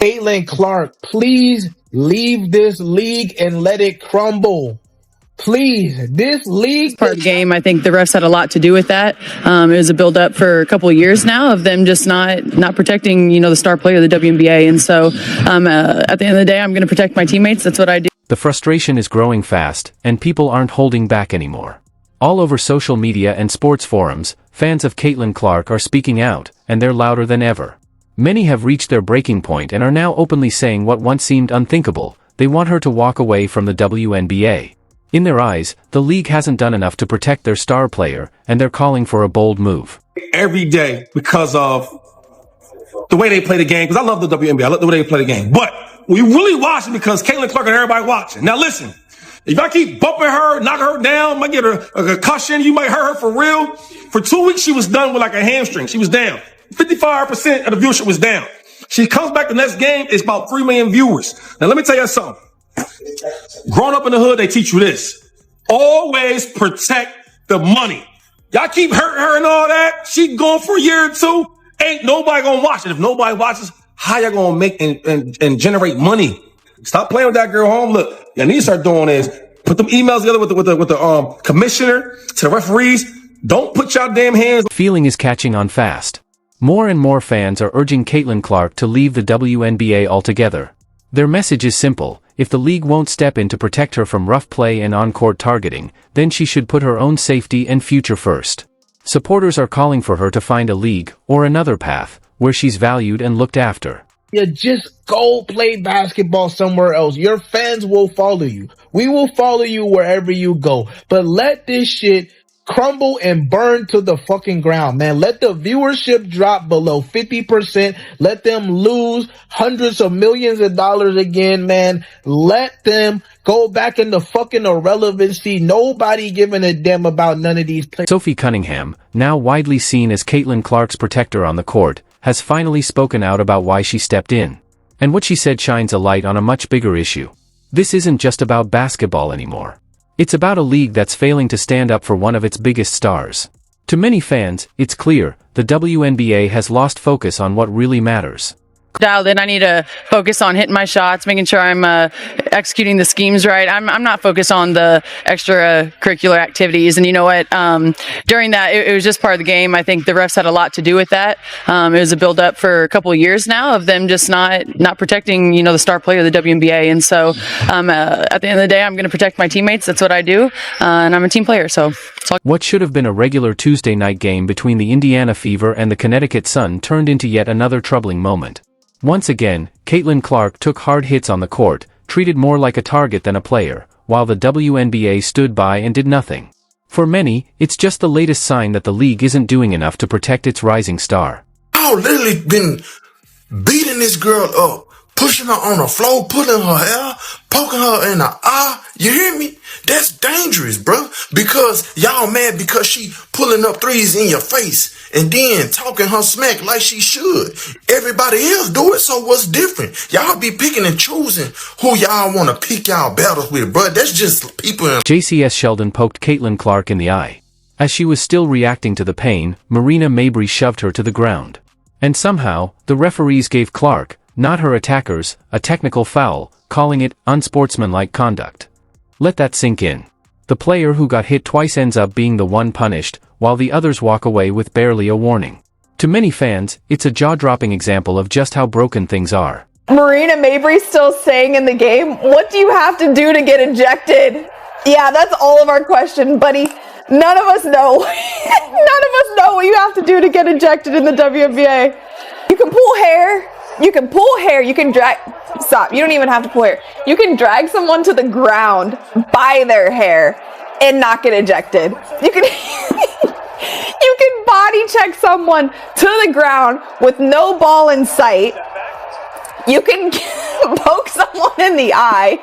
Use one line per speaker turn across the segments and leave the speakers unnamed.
Caitlin Clark, please leave this league and let it crumble. Please, this league
part of the game. I think the refs had a lot to do with that. It was a build up for a couple of years now of them just not protecting, the star player of the WNBA. And so at the end of the day, I'm going to protect my teammates. That's what I do.
The frustration is growing fast, and people aren't holding back anymore. All over social media and sports forums, fans of Caitlin Clark are speaking out, and they're louder than ever. Many have reached their breaking point and are now openly saying what once seemed unthinkable: they want her to walk away from the WNBA. In their eyes, the league hasn't done enough to protect their star player, and they're calling for a bold move.
Every day because of the way they play the game, because I love the WNBA, I love the way they play the game. But we really watch it because Caitlin Clark and everybody watching. Now listen, if I keep bumping her, knocking her down, might get a concussion, you might hurt her for real. For 2 weeks, she was done with like a hamstring. She was down. 55% of the viewership was down. She comes back the next game, it's about 3 million viewers. Now let me tell you something. Growing up in the hood, they teach you this. Always protect the money. Y'all keep hurting her and all that. She gone for a year or two. Ain't nobody gonna watch it. If nobody watches, how y'all gonna make and generate money? Stop playing with that girl home. Look, y'all need to start doing is put them emails together with the commissioner to the referees. Don't put y'all damn hands.
Feeling is catching on fast. More and more fans are urging Caitlin Clark to leave the WNBA altogether. Their message is simple: if the league won't step in to protect her from rough play and on-court targeting, then she should put her own safety and future first. Supporters are calling for her to find a league, or another path, where she's valued and looked after.
Yeah, just go play basketball somewhere else. Your fans will follow you. We will follow you wherever you go. But let this shit crumble and burn to the fucking ground, man. Let the viewership drop below 50%. Let them lose hundreds of millions of dollars again, man. Let them go back into fucking irrelevancy. Nobody giving a damn about none of these players.
Sophie Cunningham, now widely seen as Caitlin Clark's protector on the court, has finally spoken out about why she stepped in. And what she said shines a light on a much bigger issue. This isn't just about basketball anymore. It's about a league that's failing to stand up for one of its biggest stars. To many fans, it's clear, the WNBA has lost focus on what really matters.
Dialed in. I need to focus on hitting my shots, making sure I'm executing the schemes right. I'm not focused on the extracurricular activities. And you know what? During that, it was just part of the game. I think the refs had a lot to do with that. It was a build up for a couple of years now of them just not protecting, the star player of the WNBA. And so at the end of the day, I'm going to protect my teammates. That's what I do. And I'm a team player. So
what should have been a regular Tuesday night game between the Indiana Fever and the Connecticut Sun turned into yet another troubling moment. Once again, Caitlin Clark took hard hits on the court, treated more like a target than a player, while the WNBA stood by and did nothing. For many, it's just the latest sign that the league isn't doing enough to protect its rising star.
I've literally been beating this girl up, pushing her on the floor, pulling her hair, poking her in the eye. You hear me? That's dangerous, bro. Because y'all mad because she pulling up threes in your face and then talking her smack like she should. Everybody else do it, so what's different? Y'all be picking and choosing who y'all want to pick y'all battles with, bro. That's just people.
JCS Sheldon poked Caitlin Clark in the eye. As she was still reacting to the pain, Marina Mabry shoved her to the ground. And somehow, the referees gave Clark, not her attackers, a technical foul, calling it unsportsmanlike conduct. Let that sink in. The player who got hit twice ends up being the one punished, while the others walk away with barely a warning. To many fans, it's a jaw-dropping example of just how broken things are.
Marina Mabry's still staying in the game. What do you have to do to get ejected? Yeah, that's all of our question, buddy. None of us know. None of us know what you have to do to get ejected in the WNBA. You can pull hair. You can pull hair. You can drag. Stop. You don't even have to pull hair. You can drag someone to the ground by their hair and not get ejected. You can. You can body check someone to the ground with no ball in sight. You can poke someone in the eye.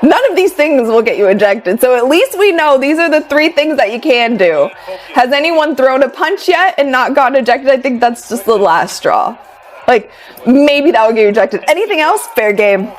None of these things will get you ejected. So at least we know these are the 3 things that you can do. Has anyone thrown a punch yet and not gotten ejected? I think that's just the last straw. Like, maybe that would get you ejected. Anything else? Fair game.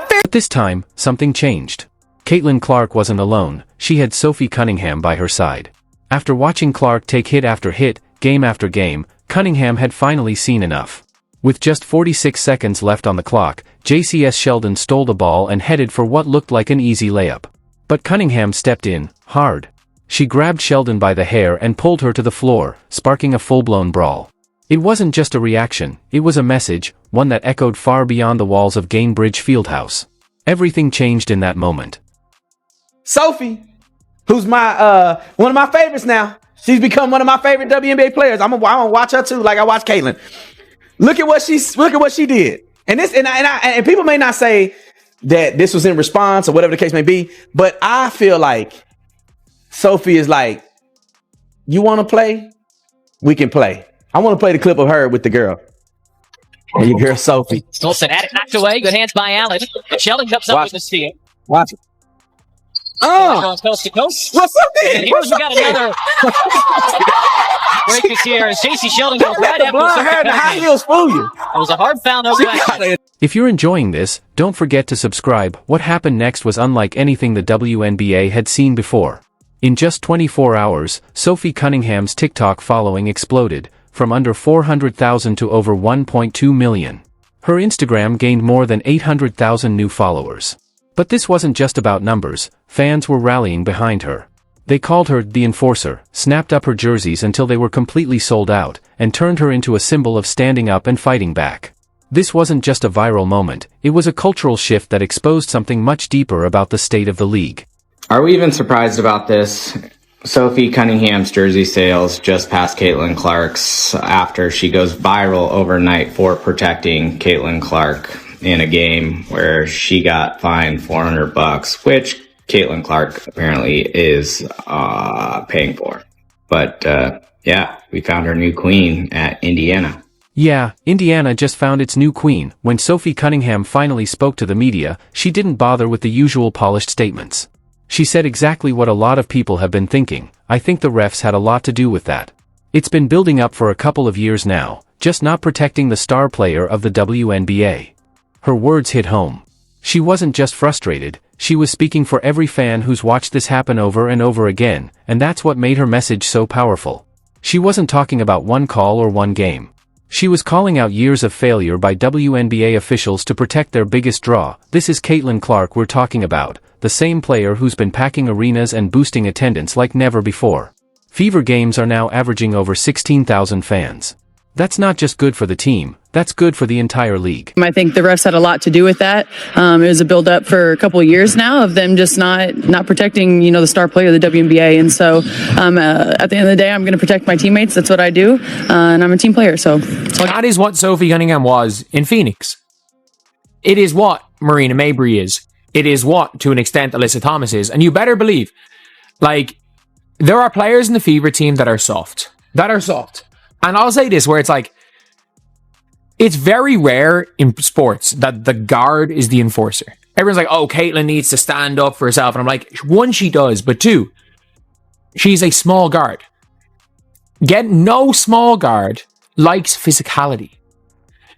But this time, something changed. Caitlin Clark wasn't alone. She had Sophie Cunningham by her side. After watching Clark take hit after hit, game after game, Cunningham had finally seen enough. With just 46 seconds left on the clock, JCS Sheldon stole the ball and headed for what looked like an easy layup. But Cunningham stepped in, hard. She grabbed Sheldon by the hair and pulled her to the floor, sparking a full-blown brawl. It wasn't just a reaction, it was a message, one that echoed far beyond the walls of Gainbridge Fieldhouse. Everything changed in that moment.
Sophie, who's my one of my favorites now. She's become one of my favorite WNBA players. I'm gonna watch her too, like I watch Caitlin. Look at what she did. And people may not say that this was in response or whatever the case may be, but I feel like Sophie is like, you want to play? We can play. I want to play the clip of her with the girl. And your girl Sophie.
Wilson had it knocked away. Good hands by Allen. Sheldon comes up with the steal.
Watch it.
Going coast to coast.
What's up there?
And here's we got another break this here. As J.C. Sheldon goes right after
Blonde hair and the high heels fool you.
It was a hard foul, no question.
If you're enjoying this, don't forget to subscribe. What happened next was unlike anything the WNBA had seen before. In just 24 hours, Sophie Cunningham's TikTok following exploded, from under 400,000 to over 1.2 million. Her Instagram gained more than 800,000 new followers. But this wasn't just about numbers, fans were rallying behind her. They called her the Enforcer, snapped up her jerseys until they were completely sold out, and turned her into a symbol of standing up and fighting back. This wasn't just a viral moment, it was a cultural shift that exposed something much deeper about the state of the league.
Are we even surprised about this? Sophie Cunningham's jersey sales just passed Caitlin Clark's after she goes viral overnight for protecting Caitlin Clark in a game where she got fined $400, which Caitlin Clark apparently is paying for. But yeah, we found our new queen at Indiana.
Yeah, Indiana just found its new queen. When Sophie Cunningham finally spoke to the media, she didn't bother with the usual polished statements. She said exactly what a lot of people have been thinking. I think the refs had a lot to do with that. It's been building up for a couple of years now, just not protecting the star player of the WNBA. Her words hit home. She wasn't just frustrated, she was speaking for every fan who's watched this happen over and over again, and that's what made her message so powerful. She wasn't talking about one call or one game. She was calling out years of failure by WNBA officials to protect their biggest draw. This is Caitlin Clark we're talking about, the same player who's been packing arenas and boosting attendance like never before. Fever games are now averaging over 16,000 fans. That's not just good for the team, that's good for the entire league.
I think the refs had a lot to do with that. It was a build-up for a couple of years now of them just not protecting, the star player of the WNBA. And so at the end of the day, I'm going to protect my teammates. That's what I do. And I'm a team player. So
that is what Sophie Cunningham was in Phoenix. It is what Marina Mabrey is. It is what, to an extent, Alyssa Thomas is. And you better believe, there are players in the Fever team that are soft. And I'll say this, where it's it's very rare in sports that the guard is the enforcer. Everyone's like, oh, Caitlin needs to stand up for herself. And I'm like, one, she does, but two, she's a small guard. No small guard likes physicality.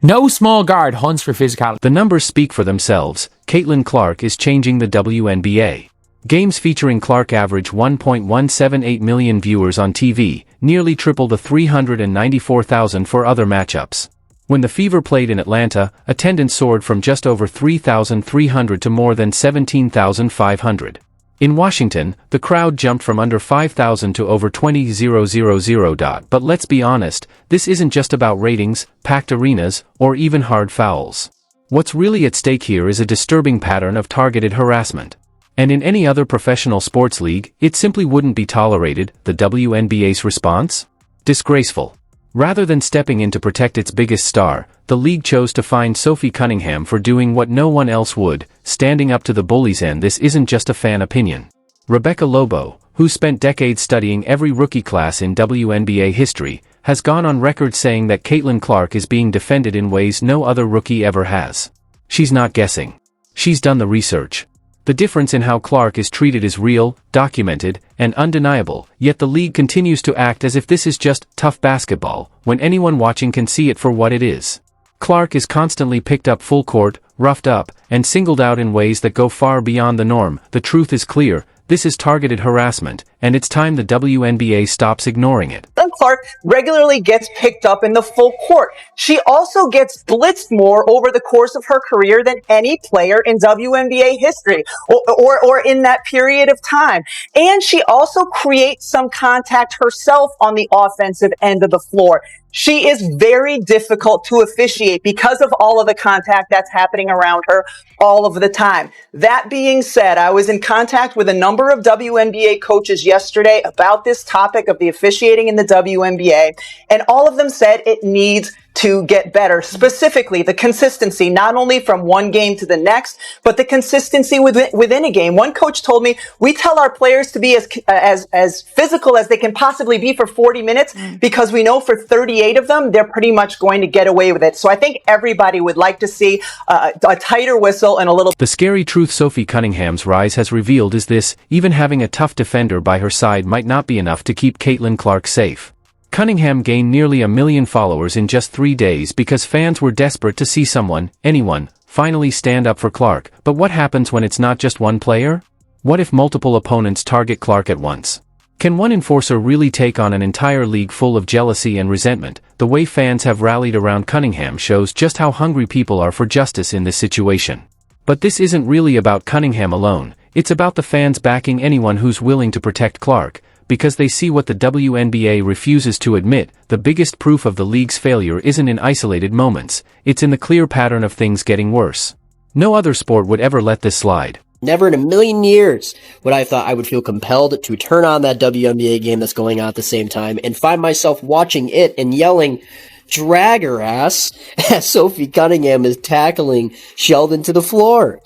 No small guard hunts for physicality.
The numbers speak for themselves. Caitlin Clark is changing the WNBA. Games featuring Clark average 1.178 million viewers on TV, nearly triple the 394,000 for other matchups. When the Fever played in Atlanta, attendance soared from just over 3,300 to more than 17,500. In Washington, the crowd jumped from under 5,000 to over 20,000. But let's be honest, this isn't just about ratings, packed arenas, or even hard fouls. What's really at stake here is a disturbing pattern of targeted harassment. And in any other professional sports league, it simply wouldn't be tolerated. The WNBA's response? Disgraceful. Rather than stepping in to protect its biggest star, the league chose to fine Sophie Cunningham for doing what no one else would, standing up to the bullies. And this isn't just a fan opinion. Rebecca Lobo, who spent decades studying every rookie class in WNBA history, has gone on record saying that Caitlin Clark is being defended in ways no other rookie ever has. She's not guessing. She's done the research. The difference in how Clark is treated is real, documented, and undeniable, yet the league continues to act as if this is just tough basketball, when anyone watching can see it for what it is. Clark is constantly picked up full court, roughed up, and singled out in ways that go far beyond the norm. The truth is clear, this is targeted harassment, and and it's time the WNBA stops ignoring it.
Clark regularly gets picked up in the full court. She also gets blitzed more over the course of her career than any player in WNBA history or in that period of time. And she also creates some contact herself on the offensive end of the floor. She is very difficult to officiate because of all of the contact that's happening around her all of the time. That being said, I was in contact with a number of WNBA coaches yesterday about this topic of the officiating in the WNBA, and all of them said it needs to get better. Specifically, the consistency, not only from one game to the next, but the consistency within a game. One coach told me, we tell our players to be as physical as they can possibly be for 40 minutes because we know for 38 of them, they're pretty much going to get away with it. So I think everybody would like to see a tighter whistle and a little...
The scary truth Sophie Cunningham's rise has revealed is this: even having a tough defender by her side might not be enough to keep Caitlin Clark safe. Cunningham gained nearly 1 million followers in just 3 days because fans were desperate to see someone, anyone, finally stand up for Clark. But what happens when it's not just one player? What if multiple opponents target Clark at once? Can one enforcer really take on an entire league full of jealousy and resentment? The way fans have rallied around Cunningham shows just how hungry people are for justice in this situation. But this isn't really about Cunningham alone, it's about the fans backing anyone who's willing to protect Clark, because they see what the WNBA refuses to admit: the biggest proof of the league's failure isn't in isolated moments, it's in the clear pattern of things getting worse. No other sport would ever let this slide.
Never in a million years would I have thought I would feel compelled to turn on that WNBA game that's going on at the same time and find myself watching it and yelling, "Drag her ass," as Sophie Cunningham is tackling Sheldon to the floor.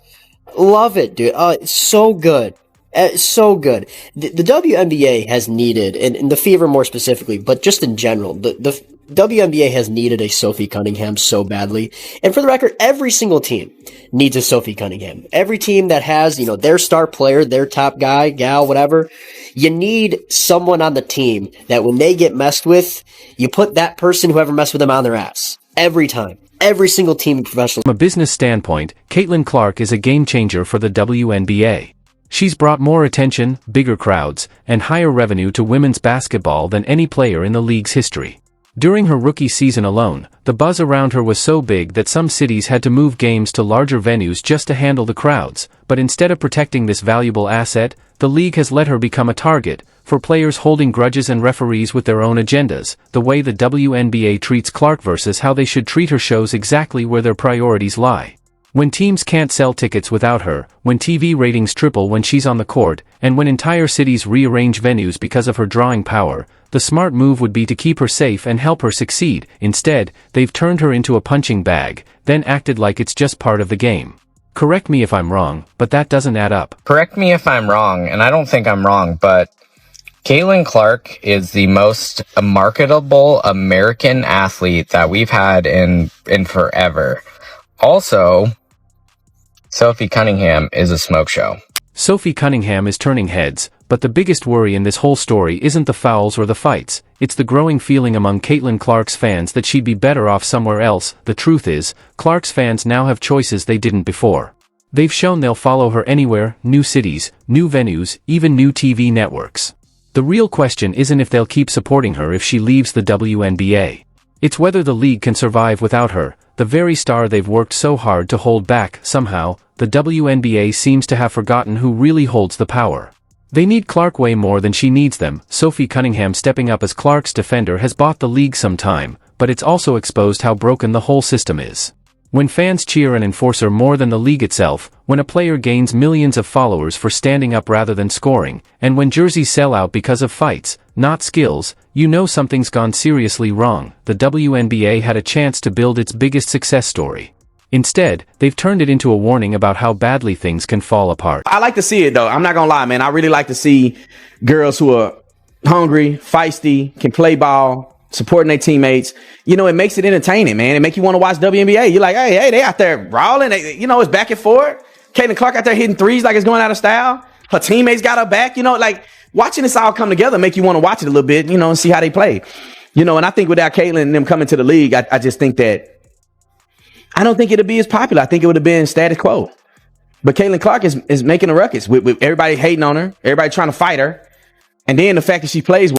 Love it, dude. It's so good. So good. The WNBA has needed, and the Fever more specifically, but just in general, the WNBA has needed a Sophie Cunningham so badly. And for the record, every single team needs a Sophie Cunningham. Every team that has, their star player, their top guy, gal, whatever, you need someone on the team that when they get messed with, you put that person, whoever messed with them, on their ass. Every time. Every single team in professional.
From a business standpoint, Caitlin Clark is a game changer for the WNBA. She's brought more attention, bigger crowds, and higher revenue to women's basketball than any player in the league's history. During her rookie season alone, the buzz around her was so big that some cities had to move games to larger venues just to handle the crowds. But instead of protecting this valuable asset, the league has let her become a target for players holding grudges and referees with their own agendas. The way the WNBA treats Clark versus how they should treat her shows exactly where their priorities lie. When teams can't sell tickets without her, when TV ratings triple when she's on the court, and when entire cities rearrange venues because of her drawing power, the smart move would be to keep her safe and help her succeed. Instead, they've turned her into a punching bag, then acted like it's just part of the game. Correct me if I'm wrong, but that doesn't add up.
Correct me if I'm wrong, and I don't think I'm wrong, but Caitlin Clark is the most marketable American athlete that we've had in forever. Also, Sophie Cunningham is a smoke show.
Sophie Cunningham is turning heads, but the biggest worry in this whole story isn't the fouls or the fights, it's the growing feeling among Caitlin Clark's fans that she'd be better off somewhere else. The truth is, Clark's fans now have choices they didn't before. They've shown they'll follow her anywhere: new cities, new venues, even new TV networks. The real question isn't if they'll keep supporting her if she leaves the WNBA. It's whether the league can survive without her, the very star they've worked so hard to hold back. Somehow, the WNBA seems to have forgotten who really holds the power. They need Clark way more than she needs them. Sophie Cunningham stepping up as Clark's defender has bought the league some time, but it's also exposed how broken the whole system is. When fans cheer an enforcer more than the league itself, when a player gains millions of followers for standing up rather than scoring, and when jerseys sell out because of fights, not skills, you know something's gone seriously wrong. The WNBA had a chance to build its biggest success story. Instead, they've turned it into a warning about how badly things can fall apart.
I like to see it, though. I'm not gonna lie, man. I really like to see girls who are hungry, feisty, can play ball, supporting their teammates. It makes it entertaining, man. It makes you want to watch WNBA. You're like, hey, they out there brawling. It's back and forth. Caitlin Clark out there hitting threes like it's going out of style. Her teammates got her back. Watching this all come together make you want to watch it a little bit, and see how they play. And I think without Caitlin and them coming to the league, I just think that I don't think it'd be as popular. I think it would have been status quo. But Caitlin Clark is making a ruckus with everybody hating on her, everybody trying to fight her. And then the fact that she plays